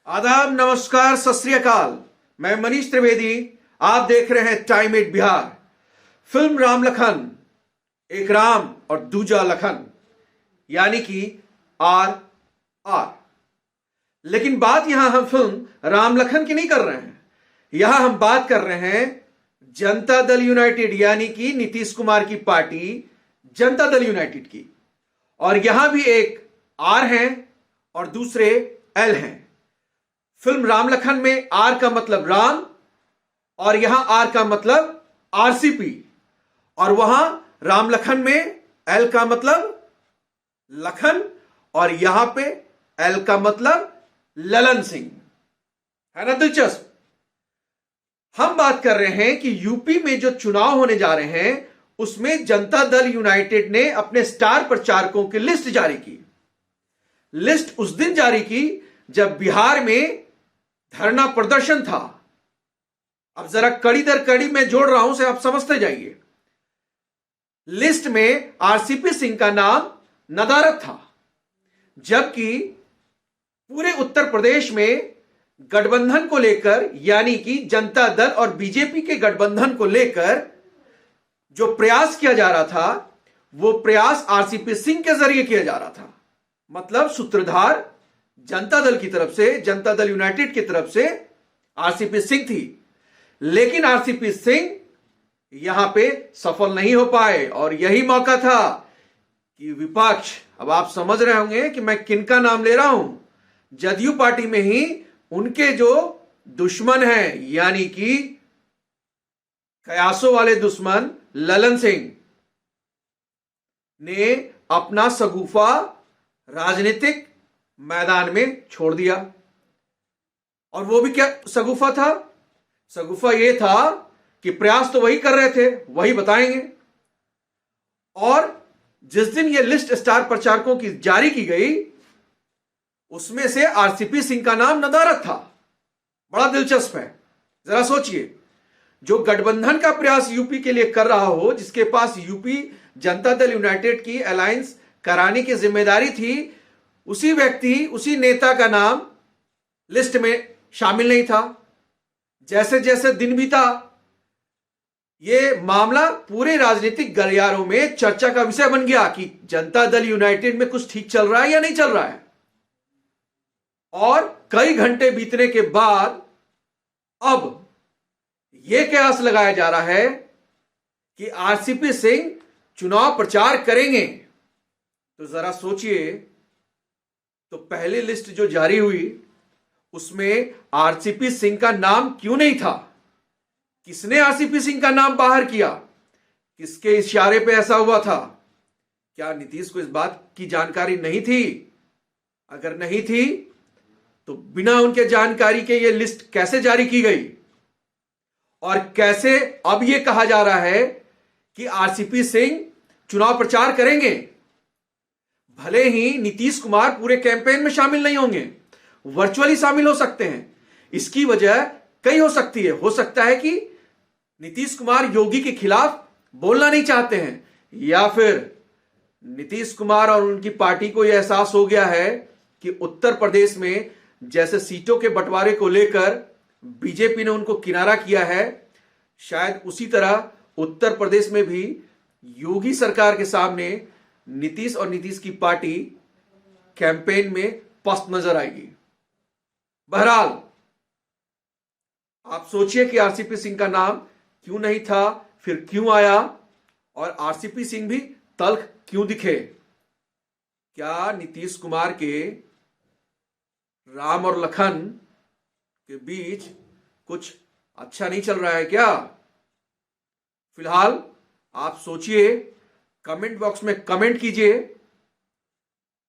आदाब, नमस्कार, सत श्री अकाल। मैं मनीष त्रिवेदी। आप देख रहे हैं time at Bihar. Film Ram Lakhan, एक राम और दूजा लखन, यानी कि आर आर। लेकिन बात यहां हम फिल्म राम लखन की नहीं कर रहे हैं। यहां हम बात कर रहे हैं जनता दल यूनाइटेड, यानी कि नीतीश कुमार की पार्टी जनता दल यूनाइटेड की। और यहां भी एक आर हैं और दूसरे एल हैं। फिल्म राम लखन में आर का मतलब राम और यहां आर का मतलब आरसीपी, और वहां राम लखन में एल का मतलब लखन और यहां पे एल का मतलब ललन सिंह। है ना दिलचस्प। हम बात कर रहे हैं कि यूपी में जो चुनाव होने जा रहे हैं उसमें जनता दल यूनाइटेड ने अपने स्टार प्रचारकों की लिस्ट जारी की। लिस्ट उस दिन जारी की जब बिहार में धरना प्रदर्शन था। अब जरा कड़ी दर कड़ी मैं जोड़ रहा हूं, से आप समझते जाइए। लिस्ट में आरसीपी सिंह का नाम नदारद था, जबकि पूरे उत्तर प्रदेश में गठबंधन को लेकर, यानी कि जनता दल और बीजेपी के गठबंधन को लेकर जो प्रयास किया जा रहा था वो प्रयास आरसीपी सिंह के जरिए किया जा रहा था। मतलब सूत्रधार जनता दल की तरफ से, जनता दल यूनाइटेड की तरफ से आरसीपी सिंह थी। लेकिन आरसीपी सिंह यहां पे सफल नहीं हो पाए और यही मौका था कि विपक्ष, अब आप समझ रहे होंगे कि मैं किनका नाम ले रहा हूं, जदयू पार्टी में ही उनके जो दुश्मन हैं, यानी कि कयासों वाले दुश्मन ललन सिंह ने अपना सगुफा राजनीतिक मैदान में छोड़ दिया। और वो भी क्या सगुफा था? सगुफा ये था कि प्रयास तो वही कर रहे थे, वही बताएंगे। और जिस दिन ये लिस्ट स्टार प्रचारकों की जारी की गई उसमें से आरसीपी सिंह का नाम नदारद था। बड़ा दिलचस्प है। जरा सोचिए, जो गठबंधन का प्रयास यूपी के लिए कर रहा हो, जिसके पास यूपी जनता दल यूनाइटेड की अलायंस कराने की जिम्मेदारी थी, उसी व्यक्ति, उसी नेता का नाम लिस्ट में शामिल नहीं था। जैसे जैसे दिन बीता ये मामला पूरे राजनीतिक गलियारों में चर्चा का विषय बन गया कि जनता दल यूनाइटेड में कुछ ठीक चल रहा है या नहीं चल रहा है। और कई घंटे बीतने के बाद अब यह कयास लगाया जा रहा है कि आरसीपी सिंह चुनाव प्रचार करेंगे। तो जरा सोचिए, तो पहली लिस्ट जो जारी हुई उसमें आरसीपी सिंह का नाम क्यों नहीं था? किसने आरसीपी सिंह का नाम बाहर किया? किसके इशारे पे ऐसा हुआ था? क्या नीतीश को इस बात की जानकारी नहीं थी? अगर नहीं थी तो बिना उनके जानकारी के यह लिस्ट कैसे जारी की गई? और कैसे अब यह कहा जा रहा है कि आरसीपी सिंह चुनाव प्रचार करेंगे? भले ही नीतीश कुमार पूरे कैंपेन में शामिल नहीं होंगे, वर्चुअली शामिल हो सकते हैं। इसकी वजह कई हो सकती है। हो सकता है कि नीतीश कुमार योगी के खिलाफ बोलना नहीं चाहते हैं, या फिर नीतीश कुमार और उनकी पार्टी को यह एहसास हो गया है कि उत्तर प्रदेश में जैसे सीटों के बंटवारे को लेकर बीजेपी ने उनको किनारा किया है, शायद उसी तरह उत्तर प्रदेश में भी योगी सरकार के सामने नीतीश और नीतीश की पार्टी कैंपेन में पस्त नजर आएगी। बहरहाल आप सोचिए कि आरसीपी सिंह का नाम क्यों नहीं था, फिर क्यों आया, और आरसीपी सिंह भी तल्ख क्यों दिखे? क्या नीतीश कुमार के राम और लखन के बीच कुछ अच्छा नहीं चल रहा है क्या? फिलहाल आप सोचिए, कमेंट बॉक्स में कमेंट कीजिए,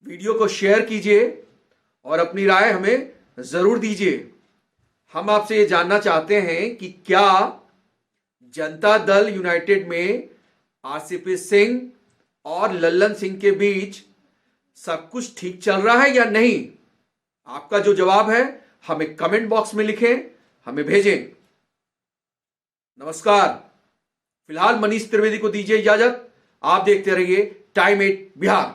वीडियो को शेयर कीजिए और अपनी राय हमें जरूर दीजिए। हम आपसे ये जानना चाहते हैं कि क्या जनता दल यूनाइटेड में आरसीपी सिंह और लल्लन सिंह के बीच सब कुछ ठीक चल रहा है या नहीं? आपका जो जवाब है हमें कमेंट बॉक्स में लिखें, हमें भेजें। नमस्कार। फिलहाल मनीष त्रिवेदी को दीजिए इजाजत। आप देखते रहिए टाइम एट बिहार।